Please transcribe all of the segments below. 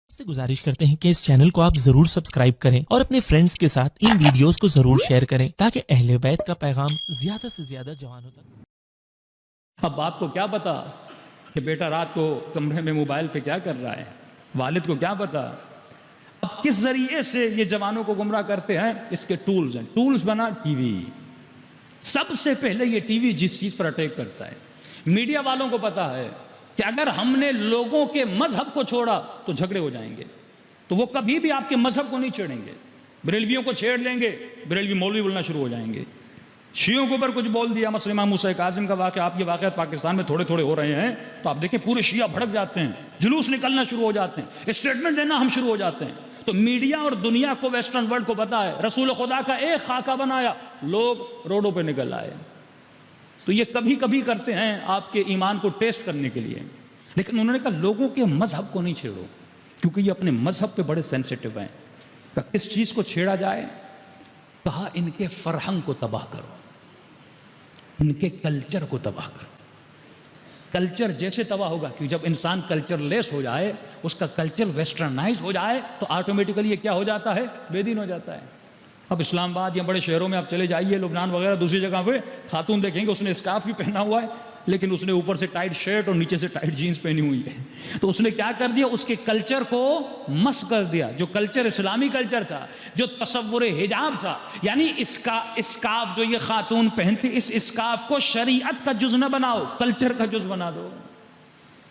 آپ سے گزارش کرتے ہیں کہ اس چینل کو آپ ضرور سبسکرائب کریں اور اپنے فرینڈز کے ساتھ ان ویڈیوز کو ضرور شیئر کریں تاکہ اہل بیت کا پیغام زیادہ سے زیادہ جوانوں تک۔ اب باپ کو کیا پتا کہ بیٹا رات کو کمرے میں موبائل پہ کیا کر رہا ہے، والد کو کیا پتا۔ اب کس ذریعے سے یہ جوانوں کو گمراہ کرتے ہیں، اس کے ٹولز ہیں۔ ٹولز بنا ٹی وی، سب سے پہلے یہ ٹی وی جس چیز پر اٹیک کرتا ہے، میڈیا والوں کو پتا ہے کہ اگر ہم نے لوگوں کے مذہب کو چھوڑا تو جھگڑے ہو جائیں گے، تو وہ کبھی بھی آپ کے مذہب کو نہیں چھیڑیں گے۔ بریلویوں کو چھیڑ لیں گے، بریلوی مولوی بولنا شروع ہو جائیں گے۔ شیعوں کے اوپر کچھ بول دیا، مثلا امام موسیٰ کاظم کا واقعہ، آپ یہ واقعات پاکستان میں تھوڑے تھوڑے ہو رہے ہیں تو آپ دیکھیں پورے شیعہ بھڑک جاتے ہیں، جلوس نکلنا شروع ہو جاتے ہیں، اسٹیٹمنٹ دینا ہم شروع ہو جاتے ہیں۔ تو میڈیا اور دنیا کو، ویسٹرن ورلڈ کو پتا ہے رسول خدا کا ایک خاکہ بنایا، لوگ روڈوں پہ نکل آئے۔ تو یہ کبھی کبھی کرتے ہیں آپ کے ایمان کو ٹیسٹ کرنے کے لیے، لیکن انہوں نے کہا لوگوں کے مذہب کو نہیں چھیڑو، کیونکہ یہ اپنے مذہب پہ بڑے سینسیٹیو ہیں۔ کہ کس چیز کو چھیڑا جائے؟ کہا ان کے فرہنگ کو تباہ کرو، ان کے کلچر کو تباہ کرو۔ کلچر جیسے تباہ ہوگا، کیونکہ جب انسان کلچر لیس ہو جائے، اس کا کلچر ویسٹرنائز ہو جائے تو آٹومیٹیکلی یہ کیا ہو جاتا ہے؟ بے دین ہو جاتا ہے۔ اب اسلام آباد یا بڑے شہروں میں آپ چلے جائیے، لبنان وغیرہ دوسری جگہ پہ خاتون دیکھیں گے اس نے اسکارف بھی پہنا ہوا ہے، لیکن اس نے اوپر سے ٹائٹ شرٹ اور نیچے سے ٹائٹ جینز پہنی ہوئی ہے۔ تو اس نے کیا کر دیا؟ اس کے کلچر کو مس کر دیا، جو کلچر اسلامی کلچر تھا، جو تصور حجاب تھا۔ یعنی اسکارف جو یہ خاتون پہنتی، اس اسکارف کو شریعت کا جز نہ بناؤ، کلچر کا جز بنا دو۔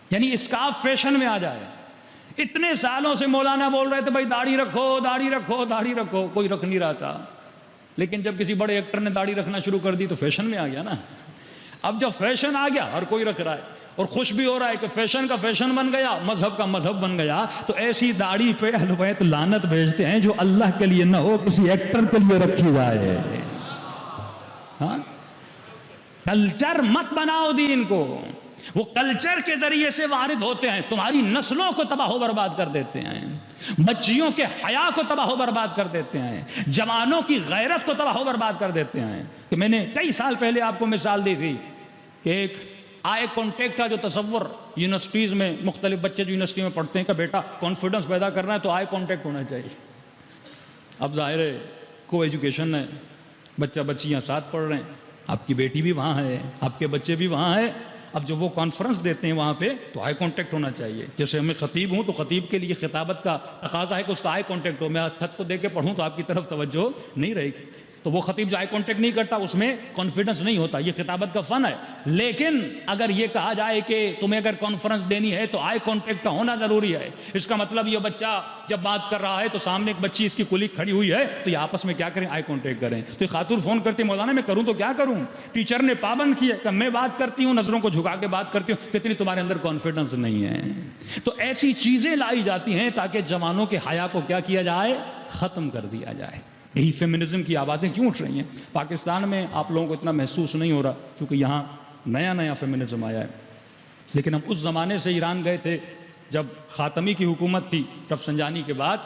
یعنی اسکارف فیشن میں آ جائے۔ اتنے سالوں سے مولانا بول رہے تھے بھائی داڑھی رکھو، داڑھی رکھو، داڑھی رکھو، کوئی رکھ نہیں رہا تھا، لیکن جب کسی بڑے ایکٹر نے داڑھی رکھنا شروع کر دی تو فیشن میں آ گیا نا۔ اب جب فیشن آ گیا ہر کوئی رکھ رہا ہے، اور خوش بھی ہو رہا ہے کہ فیشن کا فیشن بن گیا، مذہب کا مذہب بن گیا۔ تو ایسی داڑھی پہ اہل بیت لعنت بھیجتے ہیں جو اللہ کے لیے نہ ہو، کسی ایکٹر کے لیے رکھی جائے۔ ہاں، کلچر مت بناؤ دین کو، وہ کلچر کے ذریعے سے وارد ہوتے ہیں، تمہاری نسلوں کو تباہ و برباد کر دیتے ہیں، بچیوں کے حیا کو تباہ و برباد کر دیتے ہیں، جوانوں کی غیرت کو تباہ و برباد کر دیتے ہیں۔ کہ میں نے کئی سال پہلے آپ کو مثال دی تھی کہ ایک آئی کانٹیکٹ کا جو تصور یونیورسٹیز میں، مختلف بچے جو یونیورسٹی میں پڑھتے ہیں کہ بیٹا کانفیڈنس پیدا کرنا ہے تو آئی کانٹیکٹ ہونا چاہیے۔ اب ظاہر ہے کو ایجوکیشن ہے، بچہ بچیاں ساتھ پڑھ رہے ہیں، آپ کی بیٹی بھی وہاں ہے، آپ کے بچے بھی وہاں ہیں۔ اب جب وہ کانفرنس دیتے ہیں وہاں پہ تو آئی کانٹیکٹ ہونا چاہیے۔ جیسے میں خطیب ہوں تو خطیب کے لیے خطابت کا تقاضا ہے کہ اس کا آئی کانٹیکٹ ہو۔ میں خط کو دیکھ کے پڑھوں تو آپ کی طرف توجہ نہیں رہے گی، تو وہ خطیب جو آئی کانٹیکٹ نہیں کرتا اس میں کانفیڈنس نہیں ہوتا۔ یہ خطابت کا فن ہے۔ لیکن اگر یہ کہا جائے کہ تمہیں اگر کانفرنس دینی ہے تو آئی کانٹیکٹ کا ہونا ضروری ہے، اس کا مطلب یہ بچہ جب بات کر رہا ہے تو سامنے ایک بچی اس کی کولیگ کھڑی ہوئی ہے تو یہ آپس میں کیا کریں؟ آئی کانٹیکٹ کریں۔ تو یہ خاتون فون کرتی مولانا میں کروں تو کیا کروں؟ ٹیچر نے پابند کیا کہ میں بات کرتی ہوں، نظروں کو جھکا کے بات کرتی ہوں، کتنی تمہارے اندر کانفیڈنس نہیں ہے۔ تو ایسی چیزیں لائی جاتی ہیں تاکہ جوانوں کے حیا کو کیا کیا جائے؟ ختم کر دیا جائے۔ یہی فیمنزم کی آوازیں کیوں اٹھ رہی ہیں؟ پاکستان میں آپ لوگوں کو اتنا محسوس نہیں ہو رہا کیونکہ یہاں نیا نیا فیمنزم آیا ہے، لیکن ہم اس زمانے سے ایران گئے تھے جب خاتمی کی حکومت تھی رفسنجانی کے بعد،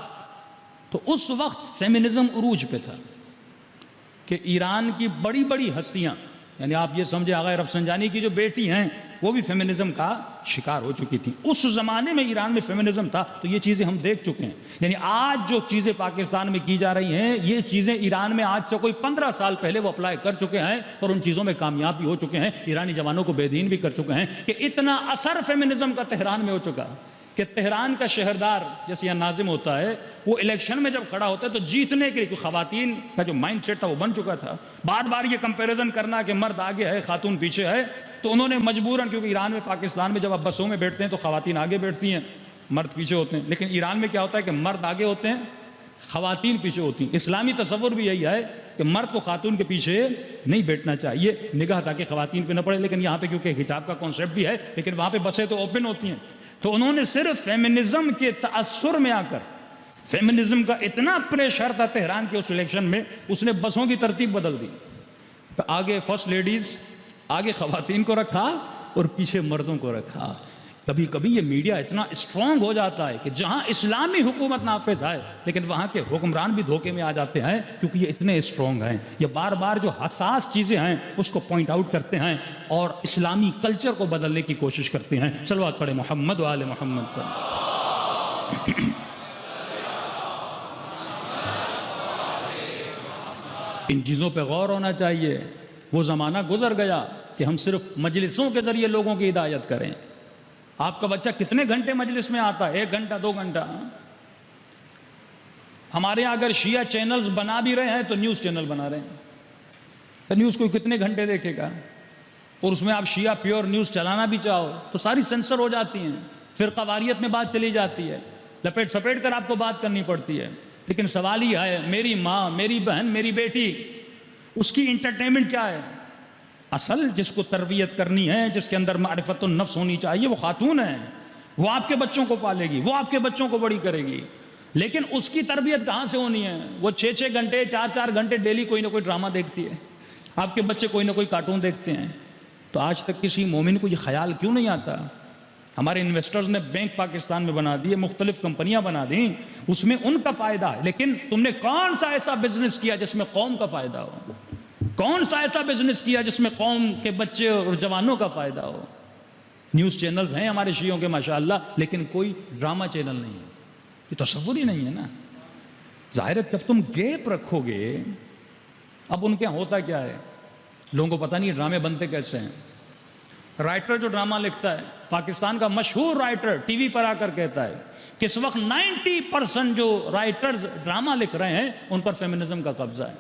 تو اس وقت فیمنزم عروج پہ تھا کہ ایران کی بڑی بڑی ہستیاں، یعنی آپ یہ سمجھے آغا رفسنجانی کی جو بیٹی ہیں وہ بھی فیمنزم کا شکار ہو چکی تھی۔ اس زمانے میں ایران میں فیمنزم تھا، تو یہ چیزیں ہم دیکھ چکے ہیں۔ یعنی آج جو چیزیں پاکستان میں کی جا رہی ہیں، یہ چیزیں ایران میں آج سے کوئی 15 سال پہلے وہ اپلائی کر چکے ہیں اور ان چیزوں میں کامیاب بھی ہو چکے ہیں، ایرانی جوانوں کو بے دین بھی کر چکے ہیں۔ کہ اتنا اثر فیمنزم کا تہران میں ہو چکا کہ تہران کا شہردار جیسے یہاں ناظم ہوتا ہے، وہ الیکشن میں جب کھڑا ہوتا ہے تو جیتنے کے لیے، خواتین کا جو مائنڈ سیٹ تھا وہ بن چکا تھا، بار بار یہ کمپیریزن کرنا کہ مرد آگے ہے خاتون پیچھے ہے، تو انہوں نے مجبوراً، کیونکہ ایران میں، پاکستان میں جب آپ بسوں میں بیٹھتے ہیں تو خواتین آگے بیٹھتی ہیں، مرد پیچھے ہوتے ہیں، لیکن ایران میں کیا ہوتا ہے کہ مرد آگے ہوتے ہیں، خواتین پیچھے ہوتی ہیں۔ اسلامی تصور بھی یہی ہے کہ مرد کو خاتون کے پیچھے نہیں بیٹھنا چاہیے، نگاہ تاکہ خواتین پہ نہ پڑے، لیکن یہاں پہ کیونکہ حجاب کا کانسیپٹ بھی ہے، لیکن وہاں پہ بسیں تو اوپن ہوتی ہیں، تو انہوں نے صرف فیمنزم کے تأثر میں آ کر، فیمنزم کا اتنا پریشر تھا تہران کے اس الیکشن میں، اس نے بسوں کی ترتیب بدل دی، آگے فرسٹ لیڈیز، آگے خواتین کو رکھا اور پیچھے مردوں کو رکھا۔ کبھی کبھی یہ میڈیا اتنا اسٹرانگ ہو جاتا ہے کہ جہاں اسلامی حکومت نافذ ہے لیکن وہاں کے حکمران بھی دھوکے میں آ جاتے ہیں، کیونکہ یہ اتنے اسٹرانگ ہیں، یہ بار بار جو حساس چیزیں ہیں اس کو پوائنٹ آؤٹ کرتے ہیں اور اسلامی کلچر کو بدلنے کی کوشش کرتے ہیں۔ صلوات پڑھیں محمد و آل محمد پر۔ ان چیزوں پہ غور ہونا چاہیے. وہ زمانہ گزر گیا کہ ہم صرف مجلسوں کے ذریعے لوگوں کی ہدایت کریں. آپ کا بچہ کتنے گھنٹے مجلس میں آتا ہے؟ 1 گھنٹہ 2 گھنٹہ. ہمارے یہاں اگر شیعہ چینلز بنا بھی رہے ہیں تو نیوز چینل بنا رہے ہیں. تو نیوز کو کتنے گھنٹے دیکھے گا؟ اور اس میں آپ شیعہ پیور نیوز چلانا بھی چاہو تو ساری سینسر ہو جاتی ہیں. فرقہ واریت میں بات چلی جاتی ہے, لپیٹ سپیٹ کر آپ کو بات کرنی پڑتی ہے. لیکن سوال یہ ہے, میری ماں, میری بہن, میری بیٹی, اس کی انٹرٹینمنٹ کیا ہے؟ اصل جس کو تربیت کرنی ہے, جس کے اندر معرفت النفس ہونی چاہیے, وہ خاتون ہے. وہ آپ کے بچوں کو پالے گی, وہ آپ کے بچوں کو بڑی کرے گی. لیکن اس کی تربیت کہاں سے ہونی ہے؟ وہ 6-6 گھنٹے 4-4 گھنٹے ڈیلی کوئی نہ کوئی ڈرامہ دیکھتی ہے. آپ کے بچے کوئی نہ کوئی کارٹون دیکھتے ہیں. تو آج تک کسی مومن کو یہ خیال کیوں نہیں آتا؟ ہمارے انویسٹرز نے بینک پاکستان میں بنا دیے, مختلف کمپنیاں بنا دیں, اس میں ان کا فائدہ ہے. لیکن تم نے کون سا ایسا بزنس کیا جس میں قوم کا فائدہ ہو؟ کون سا ایسا بزنس کیا جس میں قوم کے بچے اور جوانوں کا فائدہ ہو؟ نیوز چینلز ہیں ہمارے شیعوں کے ماشاءاللہ, لیکن کوئی ڈرامہ چینل نہیں ہے. یہ تصور ہی نہیں ہے نا. ظاہر ہے جب تم گیپ رکھو گے, اب ان کے ہوتا کیا ہے, لوگوں کو پتہ نہیں ڈرامے بنتے کیسے ہیں. رائٹر جو ڈرامہ لکھتا ہے, پاکستان کا مشہور رائٹر ٹی وی پر آ کر کہتا ہے کہ اس وقت 90% جو رائٹرز ڈرامہ لکھ رہے ہیں ان پر فیمنزم کا قبضہ ہے.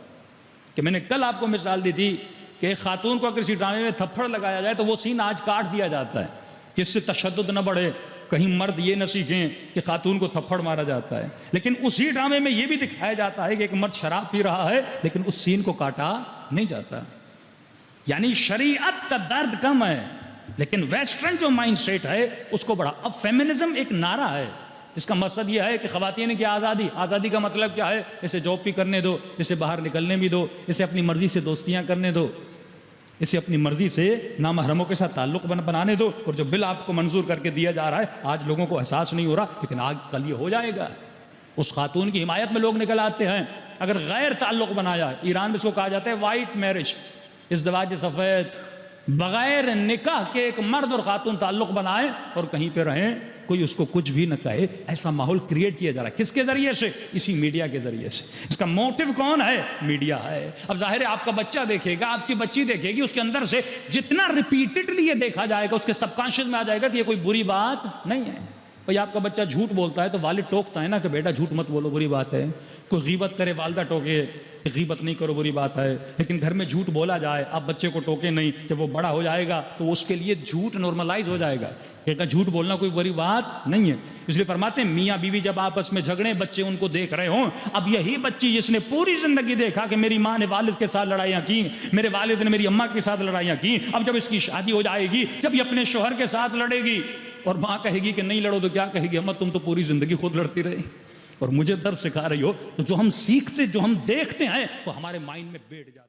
کہ میں نے کل آپ کو مثال دی تھی کہ ایک خاتون کو اگر کسی ڈرامے میں تھپڑ لگایا جائے تو وہ سین آج کاٹ دیا جاتا ہے کہ اس سے تشدد نہ بڑھے, کہیں مرد یہ نہ سیکھیں کہ خاتون کو تھپڑ مارا جاتا ہے. لیکن اسی ڈرامے میں یہ بھی دکھایا جاتا ہے کہ ایک مرد شراب پی رہا ہے, لیکن اس سین کو کاٹا نہیں جاتا. یعنی شریعت کا درد کم ہے, لیکن ویسٹرن جو مائنڈ سیٹ ہے اس کو بڑھا. اب فیمنزم ایک نعرہ ہے جس کا مقصد یہ ہے کہ خواتین کی آزادی. آزادی کا مطلب کیا ہے؟ اسے جاب بھی کرنے دو, اسے باہر نکلنے بھی دو, اسے اپنی مرضی سے دوستیاں کرنے دو, اسے اپنی مرضی سے نامحرموں کے ساتھ تعلق بنانے دو. اور جو بل آپ کو منظور کر کے دیا جا رہا ہے, آج لوگوں کو احساس نہیں ہو رہا, لیکن آج کل یہ ہو جائے گا. اس خاتون کی حمایت میں لوگ نکل آتے ہیں. اگر غیر تعلق بنایا, ایران میں اس کو کہا جاتا ہے وائٹ میرج, ازدواج سفید, بغیر نکاح کے ایک مرد اور خاتون تعلق بنائے اور کہیں پہ رہیں, کوئی اس کو کچھ بھی نہ کہے, ایسا ماحول کریٹ کیا جا رہا ہے. کس کے ذریعے سے؟ اسی میڈیا کے ذریعے سے. اس کا موٹیو کون ہے؟ میڈیا ہے. اب ظاہر ہے آپ کا بچہ دیکھے گا, آپ کی بچی دیکھے گی, اس کے اندر سے جتنا ریپیٹڈلی یہ دیکھا جائے گا, اس کے سب کانشیس میں آ جائے گا کہ یہ کوئی بری بات نہیں ہے. بھئی آپ کا بچہ جھوٹ بولتا ہے تو والد ٹوکتا ہے نا کہ بیٹا جھوٹ مت بولو, بری بات ہے. کوئی غیبت کرے, والدہ ٹوکے غیبت نہیں کرو, بری بات ہے. لیکن گھر میں جھوٹ بولا جائے, آپ بچے کو ٹوکے نہیں, جب وہ بڑا ہو جائے گا تو اس کے لیے جھوٹ نارملائز ہو جائے گا. کہ جھوٹ بولنا کوئی بری بات نہیں ہے. اس لیے فرماتے ہیں میاں بیوی جب آپس میں جھگڑے, بچے ان کو دیکھ رہے ہوں. اب یہی بچی جس نے پوری زندگی دیکھا کہ میری ماں نے والد کے ساتھ لڑائیاں کی, میرے والد نے میری اماں کے ساتھ لڑائیاں کی, اب جب اس کی شادی ہو جائے گی, جب یہ اپنے شوہر کے ساتھ لڑے گی اور ماں کہے گی کہ نہیں لڑو, تو کیا کہے گی؟ اماں تم تو پوری زندگی خود لڑتی رہی اور مجھے درس سکھا رہی ہو. تو جو ہم سیکھتے, جو ہم دیکھتے ہیں وہ ہمارے مائنڈ میں بیٹھ جاتا ہے.